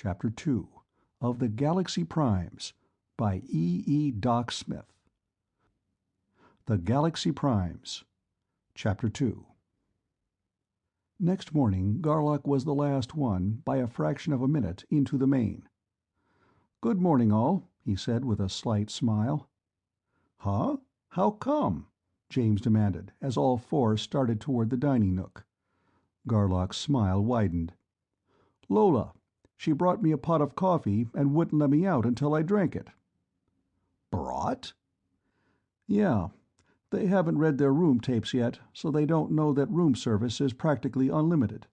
Chapter 2 of the Galaxy Primes by E. Doc Smith. The Galaxy Primes. Chapter 2. Next morning Garlock was the last one, by a fraction of a minute, into the main. "Good morning, all," he said with a slight smile. "Huh? How come?" James demanded, as all four started toward the dining nook. Garlock's smile widened. "Lola. She brought me a pot of coffee and wouldn't let me out until I drank it." "Brought?" "Yeah. They haven't read their room tapes yet, so they don't know that room service is practically unlimited."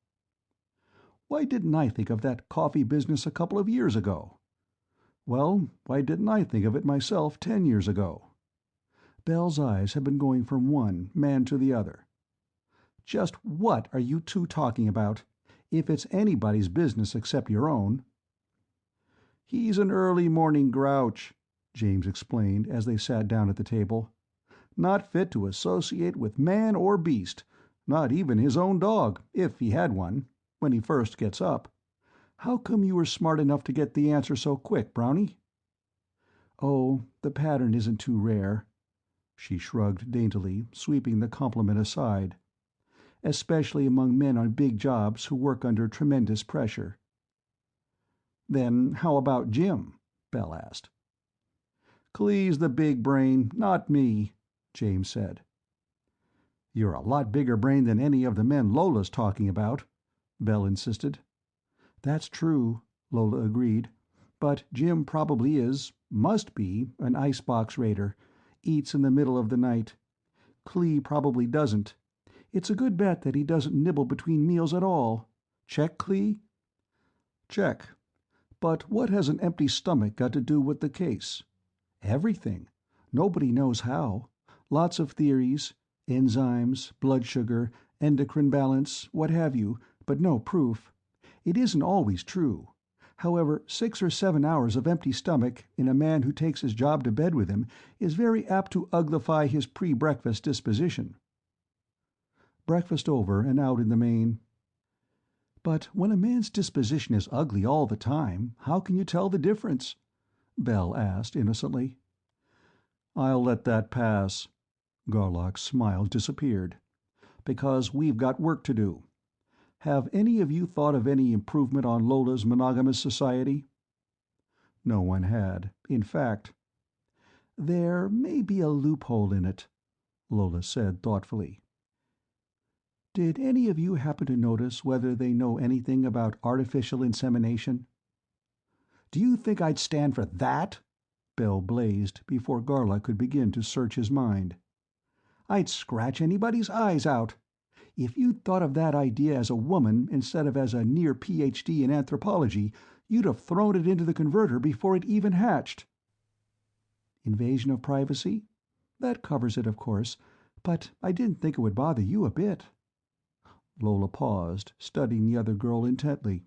"Why didn't I think of that coffee business a couple of years ago?" "Well, why didn't I think of it myself 10 years ago?" Bell's eyes had been going from one man to the other. "Just what are you two talking about? If it's anybody's business except your own." "He's an early morning grouch," James explained as they sat down at the table. "Not fit to associate with man or beast, not even his own dog, if he had one, when he first gets up. How come you were smart enough to get the answer so quick, Brownie?" "Oh, the pattern isn't too rare." She shrugged daintily, sweeping the compliment aside. "Especially among men on big jobs who work under tremendous pressure." "Then how about Jim?" Bell asked. "Clee's the big brain, not me," James said. "You're a lot bigger brain than any of the men Lola's talking about," Bell insisted. "That's true," Lola agreed. "But Jim probably must be, an icebox raider. Eats in the middle of the night. Clee probably doesn't. It's a good bet that he doesn't nibble between meals at all. Check, Clee?" "Check. But what has an empty stomach got to do with the case?" "Everything. Nobody knows how. Lots of theories. Enzymes, blood sugar, endocrine balance, what have you, but no proof. It isn't always true. However, 6 or 7 hours of empty stomach in a man who takes his job to bed with him is very apt to uglify his pre-breakfast disposition." Breakfast over and out in the main. "But when a man's disposition is ugly all the time, how can you tell the difference?" Bell asked innocently. "I'll let that pass." Garlock's smile disappeared. "Because we've got work to do. Have any of you thought of any improvement on Lola's monogamous society?" No one had, in fact. "There may be a loophole in it," Lola said thoughtfully. "Did any of you happen to notice whether they know anything about artificial insemination?" "Do you think I'd stand for that?" Bell blazed, before Garlock could begin to search his mind. "I'd scratch anybody's eyes out. If you'd thought of that idea as a woman instead of as a near Ph.D. in anthropology, you'd have thrown it into the converter before it even hatched." "Invasion of privacy? That covers it, of course, but I didn't think it would bother you a bit." Lola paused, studying the other girl intently.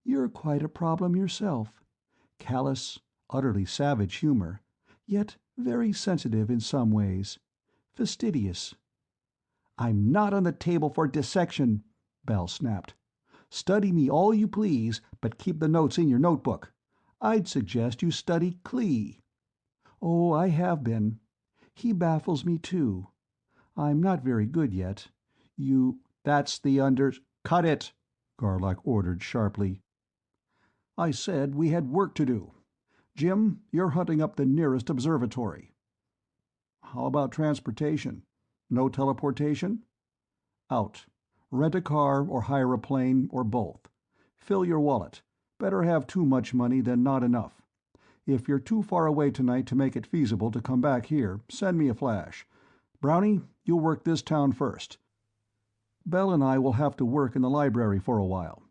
"You're quite a problem yourself. Callous, utterly savage humor, yet very sensitive in some ways. Fastidious." "I'm not on the table for dissection," Bell snapped. "Study me all you please, but keep the notes in your notebook. I'd suggest you study Clee." "Oh, I have been. He baffles me, too. I'm not very good yet. You—" "That's the under—" "Cut it!" Garlock ordered sharply. "I said we had work to do. Jim, you're hunting up the nearest observatory." "How about transportation? No teleportation?" "Out. Rent a car or hire a plane, or both. Fill your wallet. Better have too much money than not enough. If you're too far away tonight to make it feasible to come back here, send me a flash. Brownie, you'll work this town first. Bell and I will have to work in the library for a while.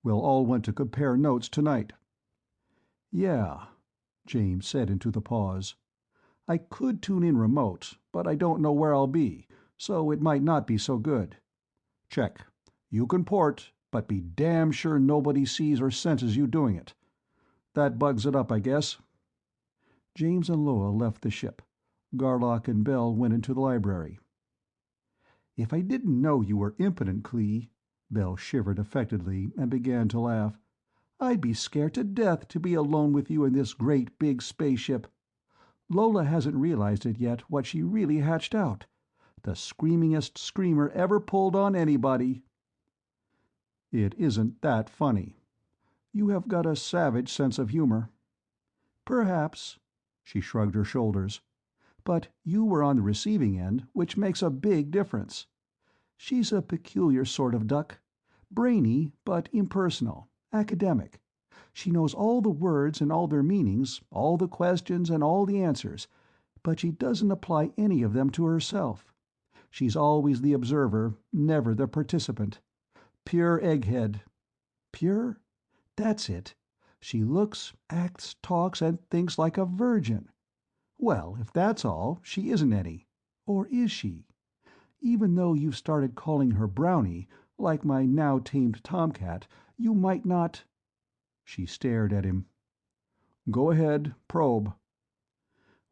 We'll all want to compare notes tonight." "Yeah," James said into the pause. "I could tune in remote, but I don't know where I'll be, so it might not be so good. Check. You can port, but be damn sure nobody sees or senses you doing it. That bugs it up, I guess." James and Lola left the ship. Garlock and Bell went into the library. "If I didn't know you were impotent, Clee," Bell shivered affectedly and began to laugh, I'd be scared to death to be alone with you in this great big spaceship. Lola hasn't realized it yet what she really hatched out. The screamingest screamer ever pulled on anybody." "It isn't that funny. You have got a savage sense of humor." "Perhaps." She shrugged her shoulders. "But you were on the receiving end, which makes a big difference. She's a peculiar sort of duck. Brainy, but impersonal, academic. She knows all the words and all their meanings, all the questions and all the answers, but she doesn't apply any of them to herself. She's always the observer, never the participant. Pure egghead. Pure? That's it. She looks, acts, talks, and thinks like a virgin. Well, if that's all, she isn't any. Or is she? Even though you've started calling her Brownie, like my now-tamed tomcat, you might not—" She stared at him. "Go ahead, probe."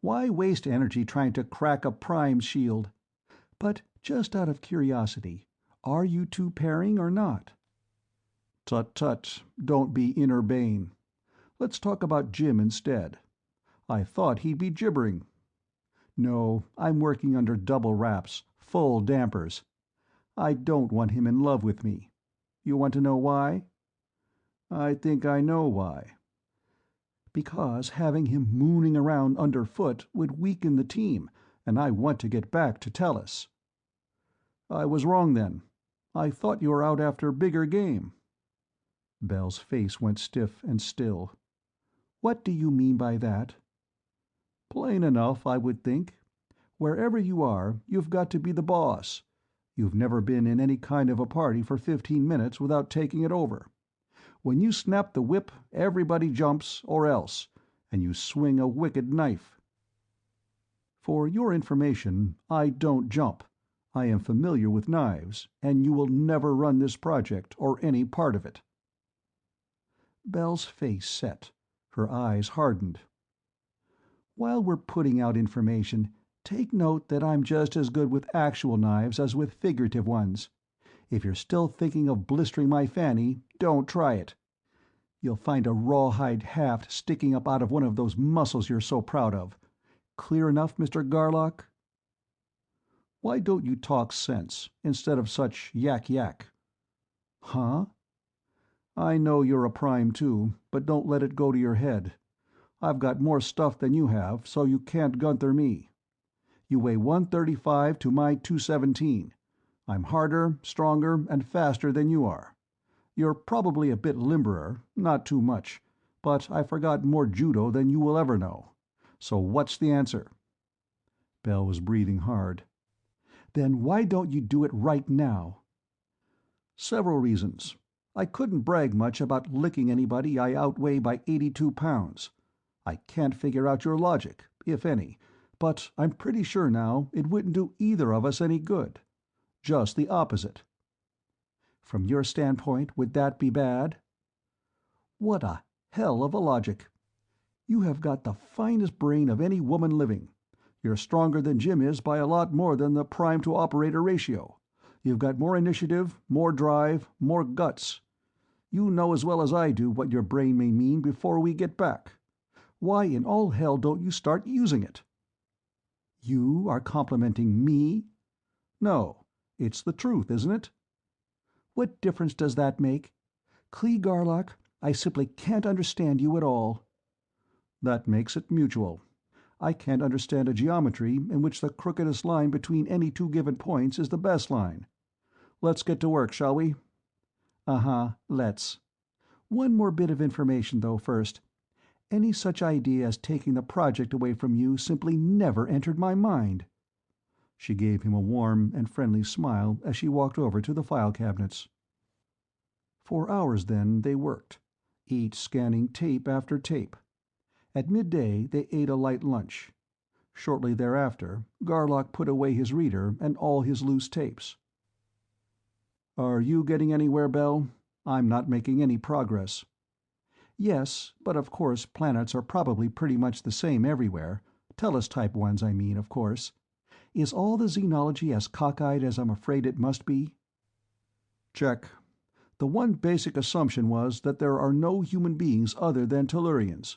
"Why waste energy trying to crack a prime shield? But just out of curiosity, are you two pairing or not?" "Tut tut, don't be inner Bane. Let's talk about Jim instead. I thought he'd be gibbering." "No, I'm working under double wraps, full dampers. I don't want him in love with me. You want to know why?" "I think I know why." "Because having him mooning around underfoot would weaken the team, and I want to get back to Tellus." "I was wrong then. I thought you were out after bigger game." Bell's face went stiff and still. "What do you mean by that?" "Plain enough, I would think. Wherever you are, you've got to be the boss. You've never been in any kind of a party for 15 minutes without taking it over. When you snap the whip, everybody jumps, or else, and you swing a wicked knife. For your information, I don't jump. I am familiar with knives, and you will never run this project, or any part of it." Bell's face set. Her eyes hardened. "While we're putting out information, take note that I'm just as good with actual knives as with figurative ones. If you're still thinking of blistering my fanny, don't try it. You'll find a rawhide haft sticking up out of one of those muscles you're so proud of. Clear enough, Mr. Garlock?" "Why don't you talk sense, instead of such yak-yak?" "Huh?" "I know you're a prime too, but don't let it go to your head. I've got more stuff than you have, so you can't Gunther me. You weigh 135 to my 217. I'm harder, stronger, and faster than you are. You're probably a bit limberer, not too much, but I forgot more judo than you will ever know. So what's the answer?" Bell was breathing hard. "Then why don't you do it right now?" "Several reasons. I couldn't brag much about licking anybody I outweigh by 82 pounds. I can't figure out your logic, if any, but I'm pretty sure now it wouldn't do either of us any good. Just the opposite." "From your standpoint, would that be bad?" "What a hell of a logic. You have got the finest brain of any woman living. You're stronger than Jim is by a lot more than the prime-to-operator ratio. You've got more initiative, more drive, more guts. You know as well as I do what your brain may mean before we get back. Why in all hell don't you start using it?" "You are complimenting me?" "No. It's the truth, isn't it?" "What difference does that make? Clee Garlock, I simply can't understand you at all." "That makes it mutual. I can't understand a geometry in which the crookedest line between any two given points is the best line. Let's get to work, shall we?" "Uh-huh, let's. One more bit of information, though, first. Any such idea as taking the project away from you simply never entered my mind." She gave him a warm and friendly smile as she walked over to the file cabinets. For hours then they worked, each scanning tape after tape. At midday they ate a light lunch. Shortly thereafter, Garlock put away his reader and all his loose tapes. "Are you getting anywhere, Bell? I'm not making any progress." "Yes, but of course planets are probably pretty much the same everywhere. Tellus-type ones, I mean, of course. Is all the xenology as cockeyed as I'm afraid it must be?" "Check. The one basic assumption was that there are no human beings other than Tellurians.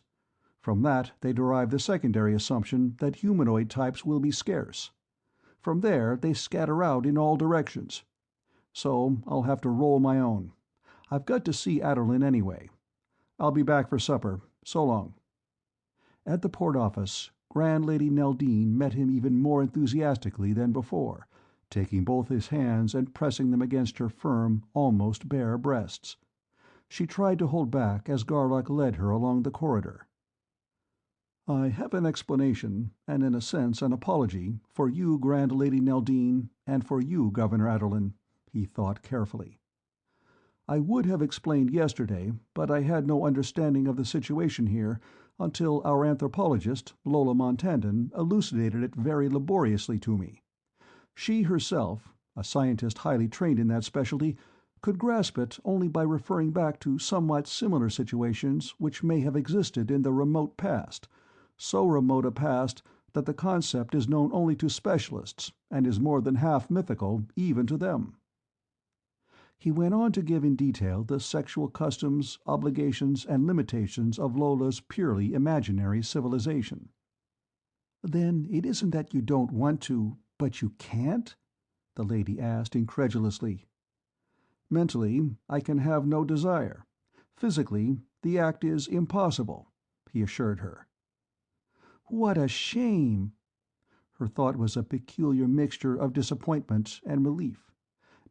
From that they derive the secondary assumption that humanoid types will be scarce. From there they scatter out in all directions. So I'll have to roll my own. I've got to see Aderlin anyway. I'll be back for supper. So long." At the port office, Grand Lady Neldine met him even more enthusiastically than before, taking both his hands and pressing them against her firm, almost bare breasts. She tried to hold back as Garlock led her along the corridor. "I have an explanation, and in a sense an apology, for you, Grand Lady Neldine, and for you, Governor Aderlin," he thought carefully. "I would have explained yesterday, but I had no understanding of the situation here until our anthropologist, Lola Montandon, elucidated it very laboriously to me. She herself, a scientist highly trained in that specialty, could grasp it only by referring back to somewhat similar situations which may have existed in the remote past, so remote a past that the concept is known only to specialists, and is more than half mythical even to them." He went on to give in detail the sexual customs, obligations, and limitations of Lola's purely imaginary civilization. "Then it isn't that you don't want to, but you can't?" the lady asked incredulously. "Mentally, I can have no desire. Physically, the act is impossible," he assured her. "What a shame!" Her thought was a peculiar mixture of disappointment and relief.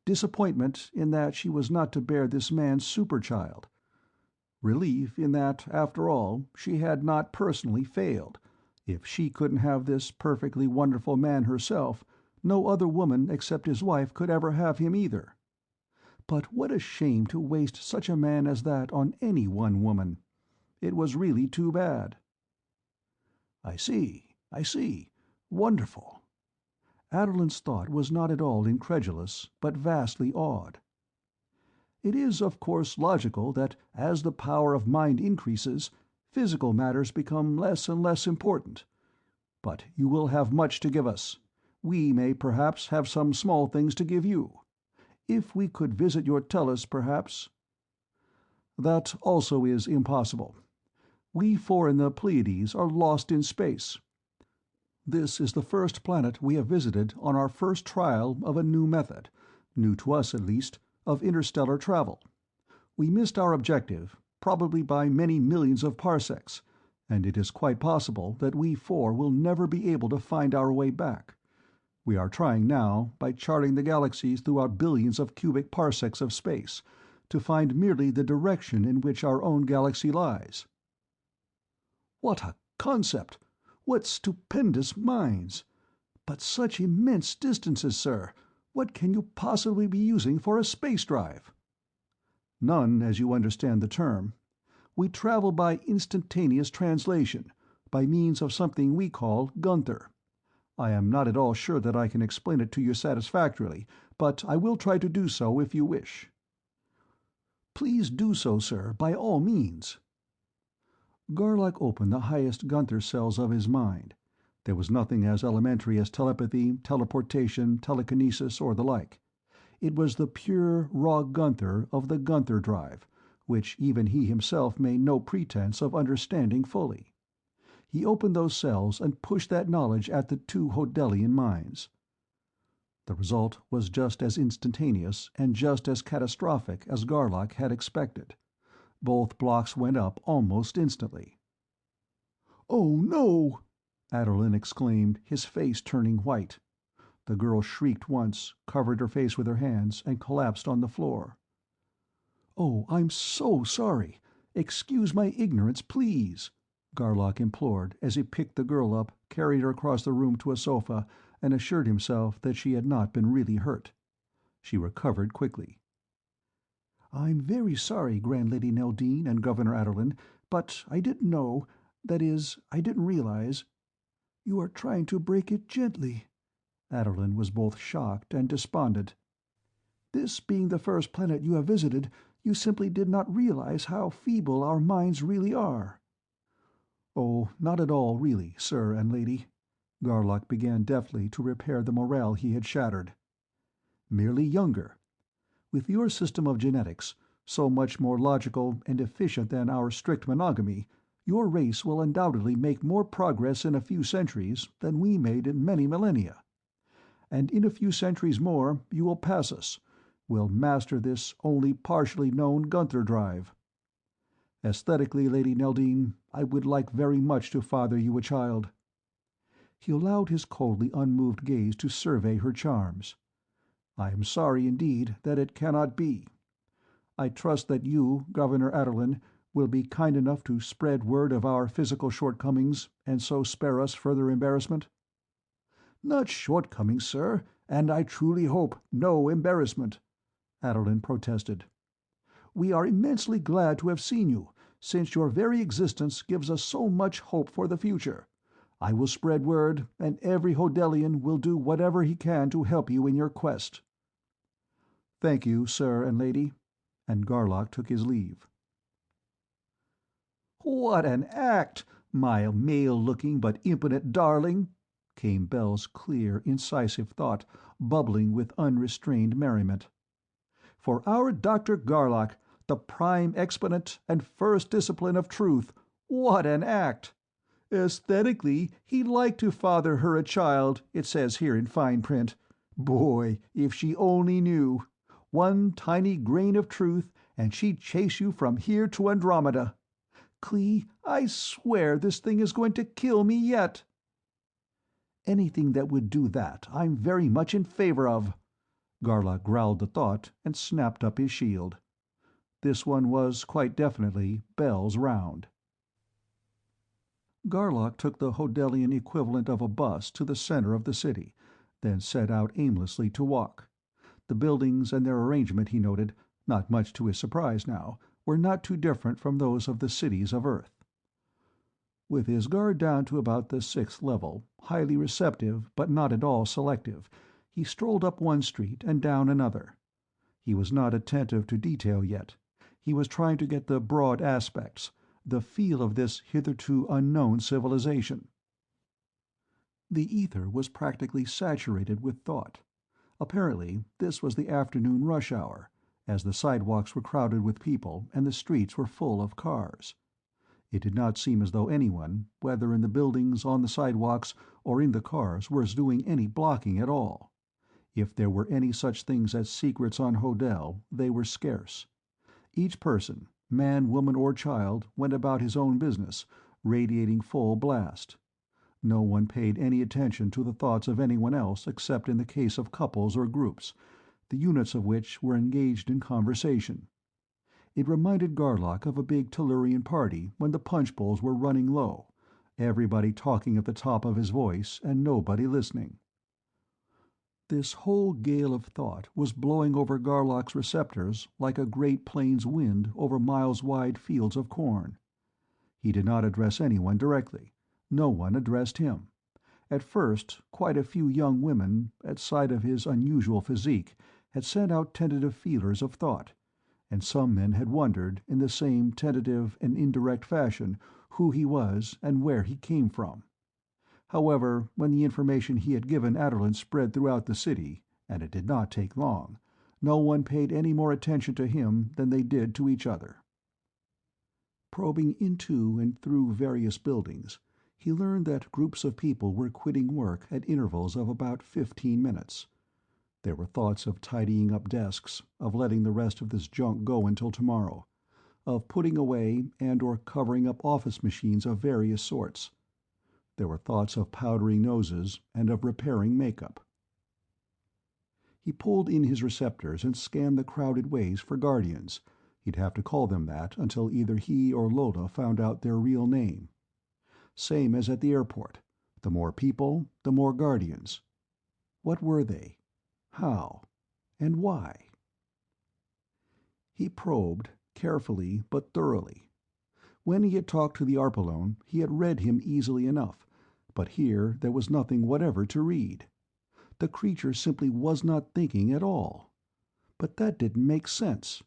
Disappointment in that she was not to bear this man's superchild. Relief in that, after all, she had not personally failed. If she couldn't have this perfectly wonderful man herself, no other woman except his wife could ever have him either. But what a shame to waste such a man as that on any one woman. It was really too bad. I see. Wonderful." Aderlin's thought was not at all incredulous, but vastly awed. "It is, of course, logical that as the power of mind increases, physical matters become less and less important. But you will have much to give us. We may perhaps have some small things to give you. If we could visit your Tellus, perhaps—" "That also is impossible. We four in the Pleiades are lost in space. This is the first planet we have visited on our first trial of a new method, new to us at least, of interstellar travel. We missed our objective, probably by many millions of parsecs, and it is quite possible that we four will never be able to find our way back. We are trying now, by charting the galaxies throughout billions of cubic parsecs of space, to find merely the direction in which our own galaxy lies." "What a concept! What stupendous minds! But such immense distances, sir! What can you possibly be using for a space drive?" "None, as you understand the term. We travel by instantaneous translation, by means of something we call Gunther. I am not at all sure that I can explain it to you satisfactorily, but I will try to do so if you wish." "Please do so, sir, by all means." Garlock opened the highest Gunther cells of his mind. There was nothing as elementary as telepathy, teleportation, telekinesis, or the like. It was the pure, raw Gunther of the Gunther drive, which even he himself made no pretense of understanding fully. He opened those cells and pushed that knowledge at the two Hodelian minds. The result was just as instantaneous and just as catastrophic as Garlock had expected. Both blocks went up almost instantly. "Oh, no!" Aderlin exclaimed, his face turning white. The girl shrieked once, covered her face with her hands, and collapsed on the floor. "Oh, I'm so sorry. Excuse my ignorance, please," Garlock implored as he picked the girl up, carried her across the room to a sofa, and assured himself that she had not been really hurt. She recovered quickly. "I'm very sorry, Grand Lady Neldine and Governor Aderlin, but I didn't know, that is, I didn't realize—" "You are trying to break it gently." Aderlin was both shocked and despondent. "This being the first planet you have visited, you simply did not realize how feeble our minds really are." "Oh, not at all, really, sir and lady." Garlock began deftly to repair the morale he had shattered. "Merely younger. With your system of genetics, so much more logical and efficient than our strict monogamy, your race will undoubtedly make more progress in a few centuries than we made in many millennia. And in a few centuries more you will pass us, will master this only partially known Gunther drive. Aesthetically, Lady Neldine, I would like very much to father you a child." He allowed his coldly unmoved gaze to survey her charms. "I am sorry indeed that it cannot be. I trust that you, Governor Aderlin, will be kind enough to spread word of our physical shortcomings, and so spare us further embarrassment." "Not shortcomings, sir, and I truly hope no embarrassment," Aderlin protested. "We are immensely glad to have seen you, since your very existence gives us so much hope for the future. I will spread word, and every Hodelian will do whatever he can to help you in your quest." "Thank you, sir and lady," and Garlock took his leave. "What an act, my male-looking but impotent darling!" came Bell's clear, incisive thought, bubbling with unrestrained merriment. "For our Dr. Garlock, the prime exponent and first discipline of truth, what an act! Aesthetically, he'd like to father her a child, it says here in fine print. Boy, if she only knew! One tiny grain of truth, and she'd chase you from here to Andromeda. Clee, I swear this thing is going to kill me yet." "Anything that would do that, I'm very much in favor of." Garlock growled the thought and snapped up his shield. This one was quite definitely Bell's round. Garlock took the Hodelian equivalent of a bus to the center of the city, then set out aimlessly to walk. The buildings and their arrangement, he noted, not much to his surprise now, were not too different from those of the cities of Earth. With his guard down to about the 6th level, highly receptive but not at all selective, he strolled up one street and down another. He was not attentive to detail yet. He was trying to get the broad aspects, the feel of this hitherto unknown civilization. The ether was practically saturated with thought. Apparently, this was the afternoon rush hour, as the sidewalks were crowded with people and the streets were full of cars. It did not seem as though anyone, whether in the buildings, on the sidewalks, or in the cars, was doing any blocking at all. If there were any such things as secrets on Hodel, they were scarce. Each person, man, woman, or child, went about his own business, radiating full blast. No one paid any attention to the thoughts of anyone else except in the case of couples or groups, the units of which were engaged in conversation. It reminded Garlock of a big Tellurian party when the punch bowls were running low, everybody talking at the top of his voice and nobody listening. This whole gale of thought was blowing over Garlock's receptors like a great plains wind over miles-wide fields of corn. He did not address anyone directly. No one addressed him. At first, quite a few young women, at sight of his unusual physique, had sent out tentative feelers of thought, and some men had wondered, in the same tentative and indirect fashion, who he was and where he came from. However, when the information he had given Aderlin spread throughout the city, and it did not take long, no one paid any more attention to him than they did to each other. Probing into and through various buildings, he learned that groups of people were quitting work at intervals of about 15 minutes. There were thoughts of tidying up desks, of letting the rest of this junk go until tomorrow, of putting away and or covering up office machines of various sorts. There were thoughts of powdering noses and of repairing makeup. He pulled in his receptors and scanned the crowded ways for guardians. He'd have to call them that until either he or Lola found out their real name. Same as at the airport. The more people, the more guardians. What were they? How? And why? He probed, carefully but thoroughly. When he had talked to the Arpalone, he had read him easily enough, but here there was nothing whatever to read. The creature simply was not thinking at all. But that didn't make sense.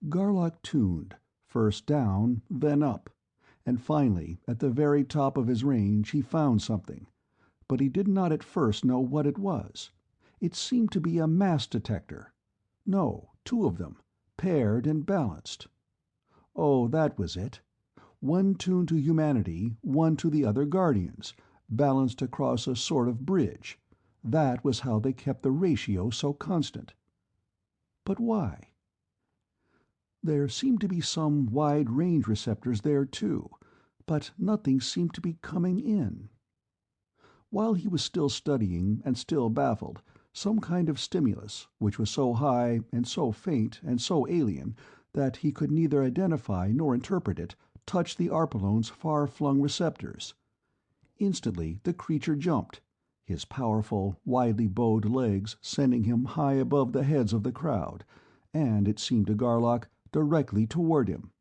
Garlock tuned, first down, then up, and finally, at the very top of his range, he found something. But he did not at first know what it was. It seemed to be a mass detector. No, 2 of them, paired and balanced. Oh, that was it. One tuned to humanity, one to the other Guardians, balanced across a sort of bridge. That was how they kept the ratio so constant. But why? There seemed to be some wide-range receptors there too, but nothing seemed to be coming in. While he was still studying and still baffled, some kind of stimulus, which was so high and so faint and so alien that he could neither identify nor interpret it, touched the Arpalone's far-flung receptors. Instantly the creature jumped, his powerful, widely bowed legs sending him high above the heads of the crowd, and, it seemed to Garlock, directly toward him.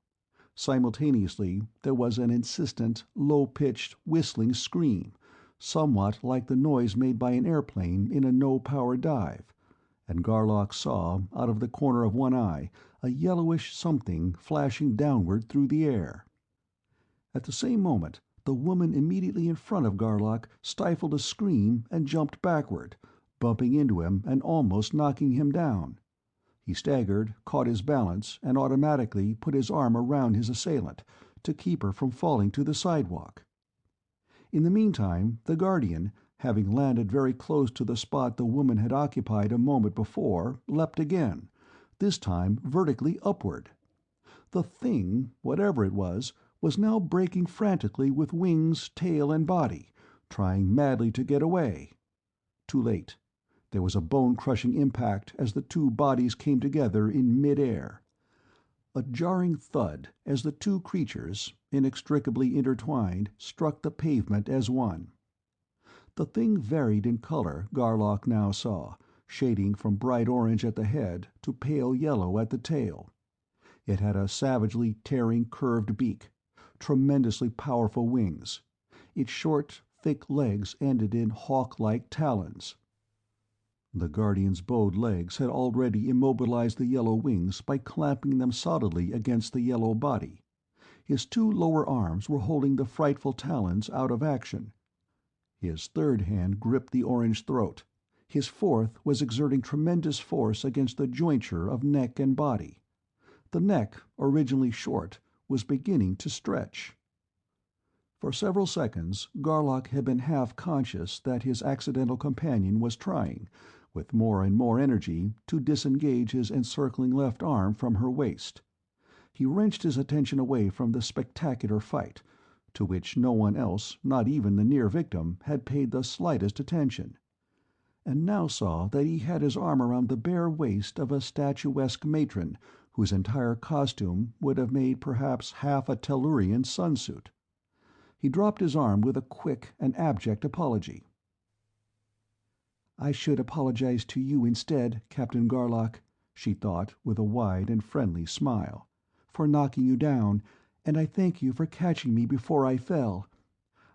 Simultaneously there was an insistent, low-pitched, whistling scream, somewhat like the noise made by an airplane in a no-power dive, and Garlock saw, out of the corner of one eye, a yellowish something flashing downward through the air. At the same moment, the woman immediately in front of Garlock stifled a scream and jumped backward, bumping into him and almost knocking him down. He staggered, caught his balance, and automatically put his arm around his assailant, to keep her from falling to the sidewalk. In the meantime, the Guardian, having landed very close to the spot the woman had occupied a moment before, leapt again, this time vertically upward. The thing, whatever it was now breaking frantically with wings, tail, and body, trying madly to get away. Too late. There was a bone-crushing impact as the 2 bodies came together in mid-air. A jarring thud as the 2 creatures, inextricably intertwined, struck the pavement as one. The thing varied in color, Garlock now saw, shading from bright orange at the head to pale yellow at the tail. It had a savagely tearing curved beak, tremendously powerful wings. Its short, thick legs ended in hawk-like talons. The Guardian's bowed legs had already immobilized the yellow wings by clamping them solidly against the yellow body. His 2 lower arms were holding the frightful talons out of action. His third hand gripped the orange throat. His fourth was exerting tremendous force against the jointure of neck and body. The neck, originally short, was beginning to stretch. For several seconds, Garlock had been half conscious that his accidental companion was trying, with more and more energy, to disengage his encircling left arm from her waist. He wrenched his attention away from the spectacular fight, to which no one else, not even the near victim, had paid the slightest attention, and now saw that he had his arm around the bare waist of a statuesque matron whose entire costume would have made perhaps half a Tellurian sunsuit. He dropped his arm with a quick and abject apology. "I should apologize to you instead, Captain Garlock," she thought, with a wide and friendly smile, "for knocking you down, and I thank you for catching me before I fell.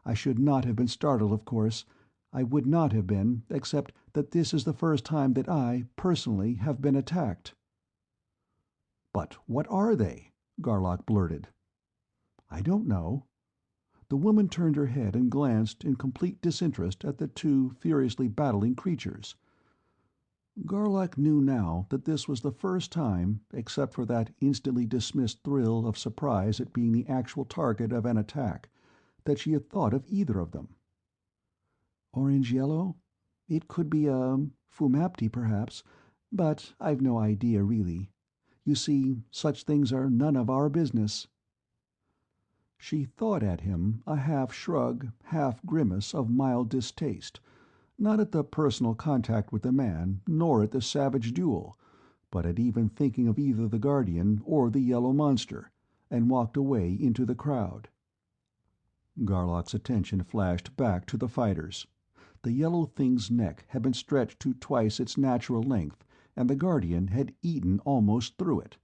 I should not have been startled, of course. I would not have been, except that this is the first time that I, personally, have been attacked." "But what are they?" Garlock blurted. "I don't know." The woman turned her head and glanced in complete disinterest at the 2 furiously battling creatures. Garlock knew now that this was the first time, except for that instantly dismissed thrill of surprise at being the actual target of an attack, that she had thought of either of them. "Orange-yellow? It could be Fumapti, perhaps, but I've no idea, really. You see, such things are none of our business." She thought at him, a half-shrug, half-grimace of mild distaste, not at the personal contact with the man, nor at the savage duel, but at even thinking of either the Guardian or the yellow monster, and walked away into the crowd. Garlock's attention flashed back to the fighters. The yellow thing's neck had been stretched to twice its natural length, and the Guardian had eaten almost through it.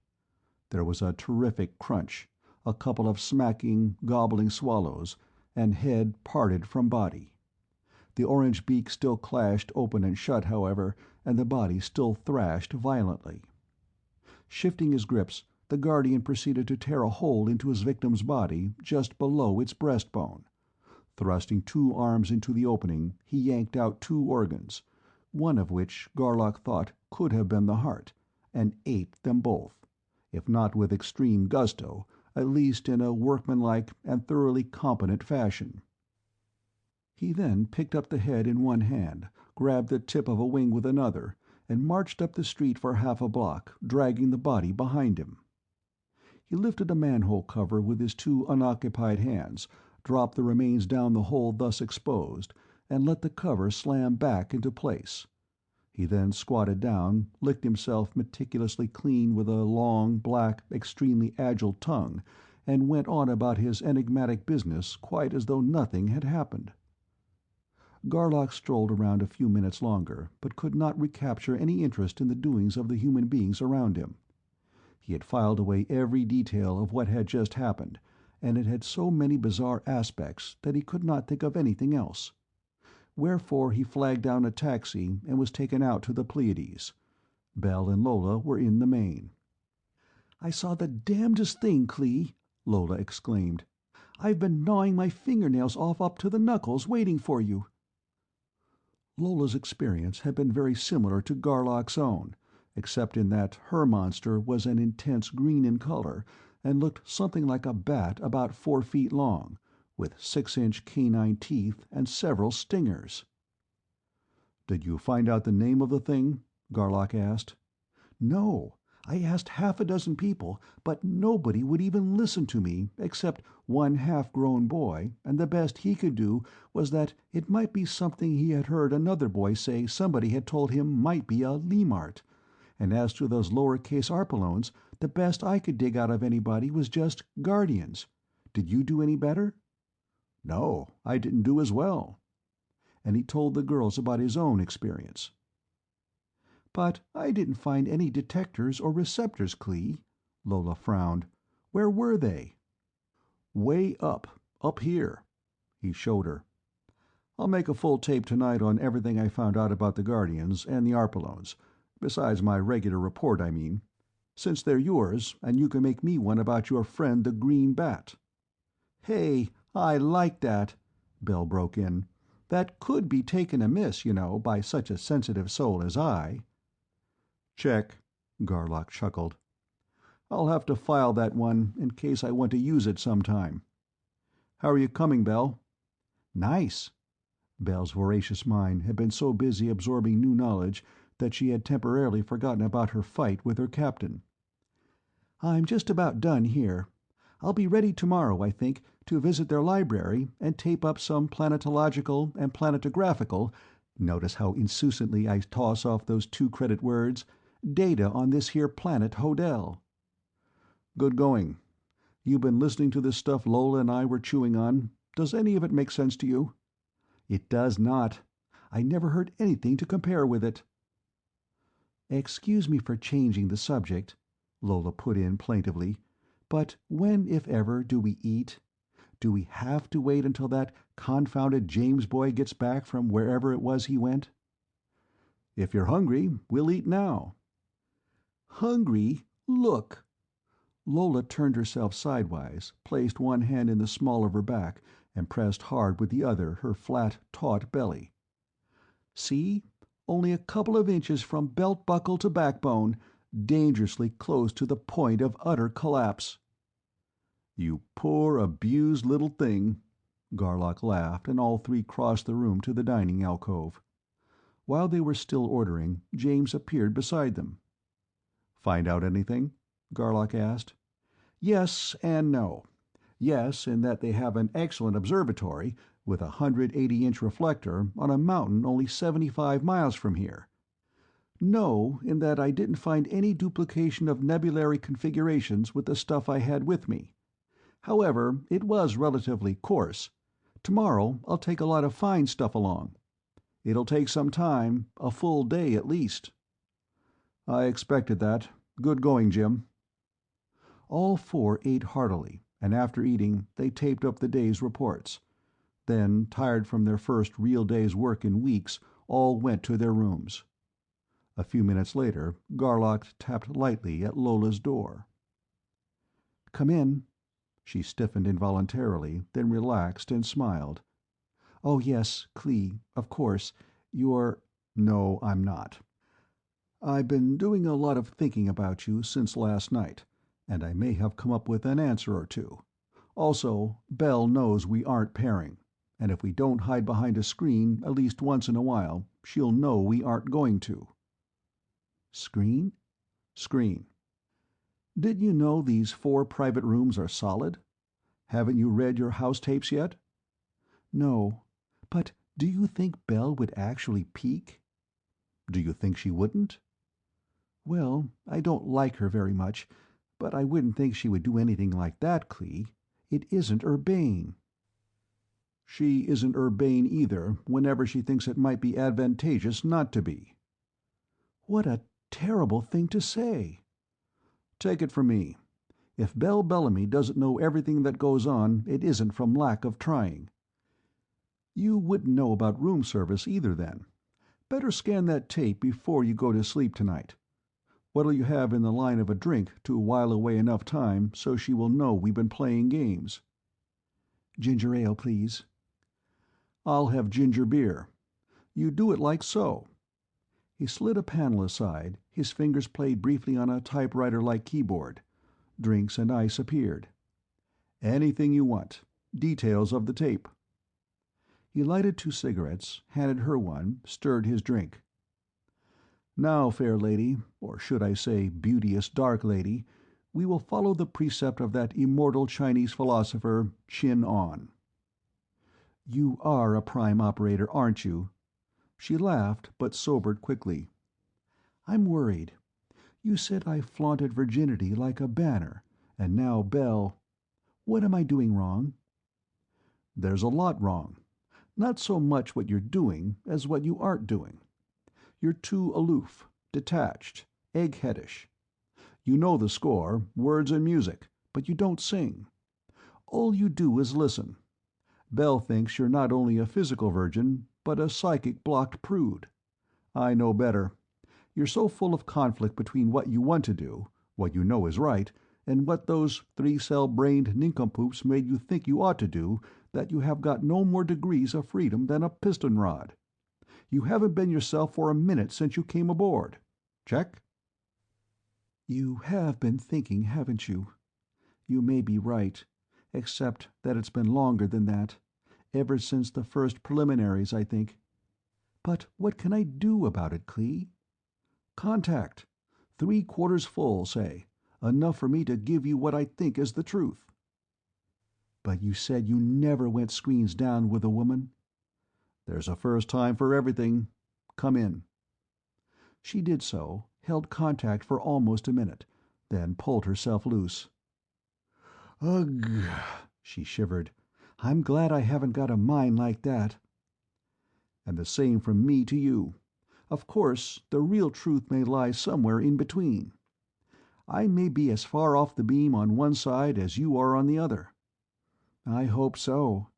There was a terrific crunch, a couple of smacking, gobbling swallows, and head parted from body. The orange beak still clashed open and shut, however, and the body still thrashed violently. Shifting his grips, the Guardian proceeded to tear a hole into his victim's body just below its breastbone. Thrusting 2 arms into the opening, he yanked out 2 organs, one of which Garlock thought could have been the heart, and ate them both, if not with extreme gusto, at least in a workmanlike and thoroughly competent fashion. He then picked up the head in one hand, grabbed the tip of a wing with another, and marched up the street for half a block, dragging the body behind him. He lifted a manhole cover with his two unoccupied hands, dropped the remains down the hole thus exposed, and let the cover slam back into place. He then squatted down, licked himself meticulously clean with a long, black, extremely agile tongue, and went on about his enigmatic business quite as though nothing had happened. Garlock strolled around a few minutes longer, but could not recapture any interest in the doings of the human beings around him. He had filed away every detail of what had just happened, and it had so many bizarre aspects that he could not think of anything else. Wherefore he flagged down a taxi and was taken out to the Pleiades. Bell and Lola were in the main. "I saw the damnedest thing, Clee!" Lola exclaimed. "I've been gnawing my fingernails off up to the knuckles waiting for you." Lola's experience had been very similar to Garlock's own, except in that her monster was an intense green in color and looked something like a bat about 4 feet long, with 6-inch canine teeth and several stingers. "Did you find out the name of the thing?" Garlock asked. "No. I asked half a dozen people, but nobody would even listen to me except one half-grown boy, and the best he could do was that it might be something he had heard another boy say somebody had told him might be a Lemart. And as to those lower-case Arpalones, the best I could dig out of anybody was just Guardians. Did you do any better?" "No, I didn't do as well." And he told the girls about his own experience. "But I didn't find any detectors or receptors, Clee." Lola frowned. "Where were they?" "Way up here." He showed her. "I'll make a full tape tonight on everything I found out about the Guardians and the Arpalones, besides my regular report, I mean. Since they're yours, and you can make me one about your friend the Green Bat." "Hey, I like that," Bell broke in. "That could be taken amiss, by such a sensitive soul as I." "Check," Garlock chuckled. "I'll have to file that one in case I want to use it sometime. How are you coming, Bell?" "Nice." Bell's voracious mind had been so busy absorbing new knowledge that she had temporarily forgotten about her fight with her captain. "I'm just about done here. I'll be ready tomorrow, I think, to visit their library and tape up some planetological and planetographical—notice how insouciantly I toss off those 2-credit words—data on this here planet Hodel." "Good going. You've been listening to this stuff Lola and I were chewing on. Does any of it make sense to you?" "It does not. I never heard anything to compare with it." "Excuse me for changing the subject," Lola put in plaintively, "but when, if ever, do we eat? Do we have to wait until that confounded James boy gets back from wherever it was he went?" "If you're hungry, we'll eat now." "Hungry? Look!" Lola turned herself sidewise, placed one hand in the small of her back, and pressed hard with the other her flat, taut belly. "See? Only a couple of inches from belt buckle to backbone, dangerously close to the point of utter collapse." "You poor, abused little thing." Garlock laughed, and all three crossed the room to the dining alcove. While they were still ordering, James appeared beside them. "Find out anything?" Garlock asked. "Yes and no. Yes, in that they have an excellent observatory, with a 180-inch reflector, on a mountain only 75 miles from here. No, in that I didn't find any duplication of nebulary configurations with the stuff I had with me. However, it was relatively coarse. Tomorrow I'll take a lot of fine stuff along. It'll take some time, a full day at least." "I expected that. Good going, Jim." All four ate heartily, and after eating they taped up the day's reports. Then, tired from their first real day's work in weeks, all went to their rooms. A few minutes later, Garlock tapped lightly at Lola's door. "Come in." She stiffened involuntarily, then relaxed and smiled. "Oh yes, Clee, of course. You're—" "No, I'm not. I've been doing a lot of thinking about you since last night, and I may have come up with an answer or two. Also, Belle knows we aren't pairing, and if we don't hide behind a screen at least once in a while, she'll know we aren't going to. Screen? Screen. Didn't you know these 4 private rooms are solid? Haven't you read your house tapes yet? No. But do you think Belle would actually peek? Do you think she wouldn't? Well, I don't like her very much, but I wouldn't think she would do anything like that, Clee. It isn't urbane. She isn't urbane either whenever she thinks it might be advantageous not to be. What a terrible thing to say. Take it from me. If Belle Bellamy doesn't know everything that goes on, it isn't from lack of trying. You wouldn't know about room service either, then. Better scan that tape before you go to sleep tonight. What'll you have in the line of a drink to while away enough time so she will know we've been playing games? Ginger ale, please. I'll have ginger beer. You do it like so. He slid a panel aside, his fingers played briefly on a typewriter-like keyboard. Drinks and ice appeared. Anything you want. Details of the tape. He lighted 2 cigarettes, handed her one, stirred his drink. Now, fair lady, or should I say beauteous dark lady, we will follow the precept of that immortal Chinese philosopher, chin on. You are a prime operator, aren't you? She laughed, but sobered quickly. I'm worried. You said I flaunted virginity like a banner, and now Belle... What am I doing wrong? There's a lot wrong. Not so much what you're doing as what you aren't doing. You're too aloof, detached, eggheadish. You know the score, words and music, but you don't sing. All you do is listen. Belle thinks you're not only a physical virgin, but a psychic blocked prude. I know better. You're so full of conflict between what you want to do, what you know is right, and what those 3-cell-brained nincompoops made you think you ought to do, that you have got no more degrees of freedom than a piston rod. You haven't been yourself for a minute since you came aboard. Check? You have been thinking, haven't you? You may be right, except that it's been longer than that. Ever since the first preliminaries, I think. But what can I do about it, Clee? Contact. 3/4 full, say. Enough for me to give you what I think is the truth. But you said you never went screens down with a woman? There's a first time for everything. Come in. She did so, held contact for almost a minute, then pulled herself loose. Ugh, she shivered. I'm glad I haven't got a mind like that. And the same from me to you. Of course, the real truth may lie somewhere in between. I may be as far off the beam on one side as you are on the other. I hope so.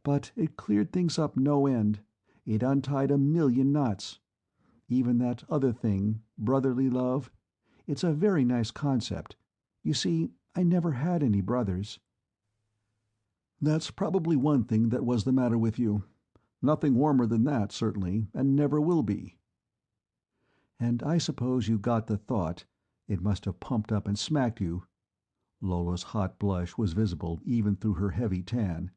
But it cleared things up no end. It untied a million knots. Even that other thing, brotherly love, it's a very nice concept. You see, I never had any brothers. That's probably one thing that was the matter with you. Nothing warmer than that, certainly, and never will be. And I suppose you got the thought, it must have pumped up and smacked you. Lola's hot blush was visible even through her heavy tan.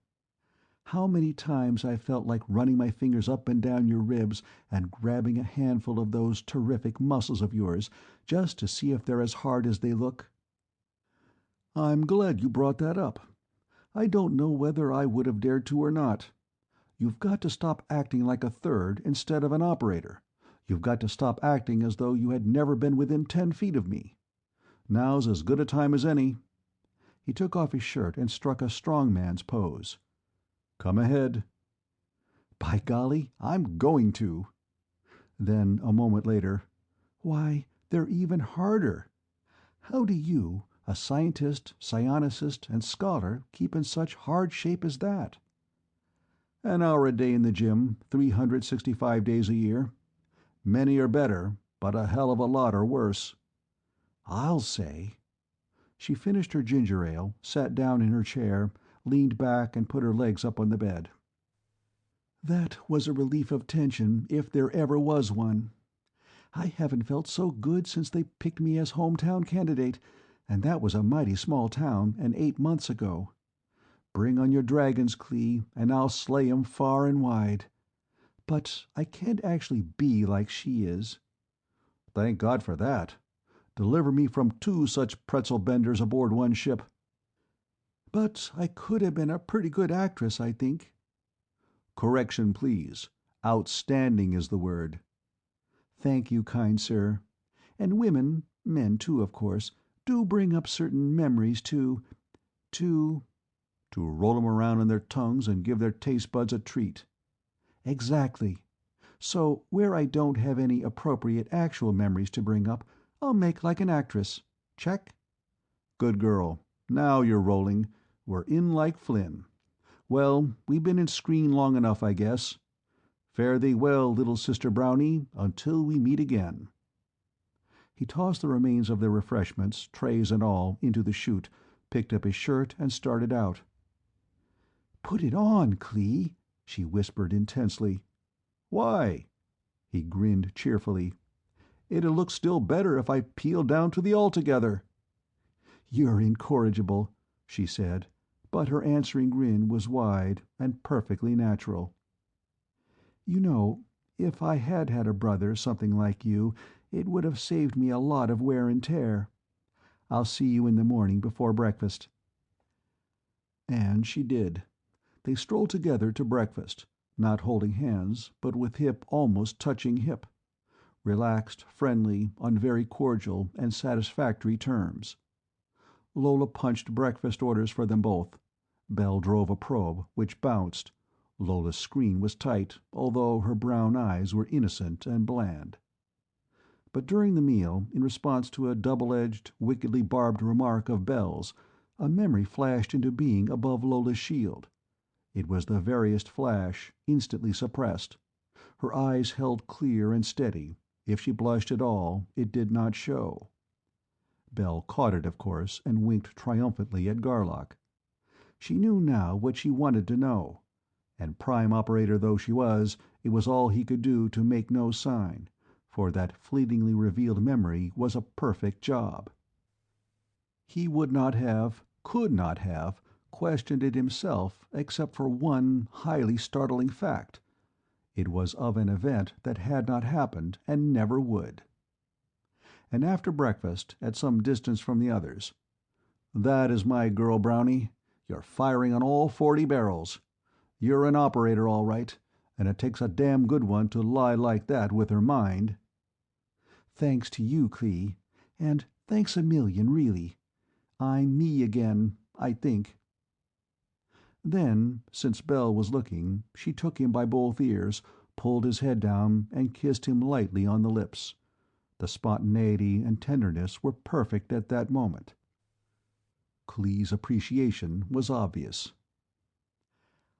How many times I felt like running my fingers up and down your ribs and grabbing a handful of those terrific muscles of yours, just to see if they're as hard as they look. I'm glad you brought that up. I don't know whether I would have dared to or not. You've got to stop acting like a third instead of an operator. You've got to stop acting as though you had never been within 10 feet of me. Now's as good a time as any. He took off his shirt and struck a strong man's pose. Come ahead. By golly, I'm going to. Then, a moment later, why, they're even harder. How do you, a scientist, psionicist, and scholar, keep in such hard shape as that? An hour a day in the gym, 365 days a year. Many are better, but a hell of a lot are worse. I'll say. She finished her ginger ale, sat down in her chair, leaned back and put her legs up on the bed. That was a relief of tension, if there ever was one. I haven't felt so good since they picked me as hometown candidate, and that was a mighty small town, and 8 months ago. Bring on your dragons, Clee, and I'll slay 'em far and wide. But I can't actually be like she is. Thank God for that. Deliver me from two such pretzel benders aboard one ship. But I could have been a pretty good actress, I think. Correction, please. Outstanding is the word. Thank you, kind sir. And women, men too, of course, do bring up certain memories to... To roll 'em around on their tongues and give their taste buds a treat. Exactly. So where I don't have any appropriate actual memories to bring up, I'll make like an actress. Check? Good girl. Now you're rolling. We're in like Flynn. Well, we've been in screen long enough, I guess. Fare thee well, little Sister Brownie, until we meet again. He tossed the remains of their refreshments, trays and all, into the chute, picked up his shirt, and started out. "Put it on, Clee," she whispered intensely. Why? He grinned cheerfully. It'll look still better if I peel down to the altogether. "You're incorrigible," she said, but her answering grin was wide and perfectly natural. "You know, if I had had a brother something like you, it would have saved me a lot of wear and tear. I'll see you in the morning before breakfast." And she did. They strolled together to breakfast, not holding hands, but with hip almost touching hip. Relaxed, friendly, on very cordial and satisfactory terms. Lola punched breakfast orders for them both. Belle drove a probe, which bounced. Lola's screen was tight, although her brown eyes were innocent and bland. But during the meal, in response to a double-edged, wickedly barbed remark of Belle's, a memory flashed into being above Lola's shield. It was the veriest flash, instantly suppressed. Her eyes held clear and steady. If she blushed at all, it did not show. Belle caught it, of course, and winked triumphantly at Garlock. She knew now what she wanted to know, and prime operator though she was, it was all he could do to make no sign, for that fleetingly revealed memory was a perfect job. He would not have, could not have, questioned it himself except for one highly startling fact. It was of an event that had not happened and never would. And after breakfast, at some distance from the others, "That is my girl, Brownie. You're firing on all 40 barrels. You're an operator, all right, and it takes a damn good one to lie like that with her mind." "Thanks to you, Clee. And thanks a million, really. I'm me again, I think." Then, since Belle was looking, she took him by both ears, pulled his head down, and kissed him lightly on the lips. The spontaneity and tenderness were perfect at that moment. Clee's appreciation was obvious.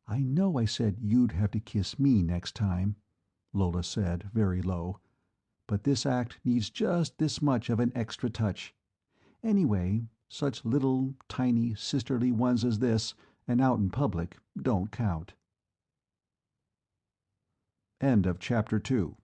"I know I said you'd have to kiss me next time," Lola said, very low, "but this act needs just this much of an extra touch. Anyway, such little, tiny, sisterly ones as this, and out in public, don't count." End of Chapter 2.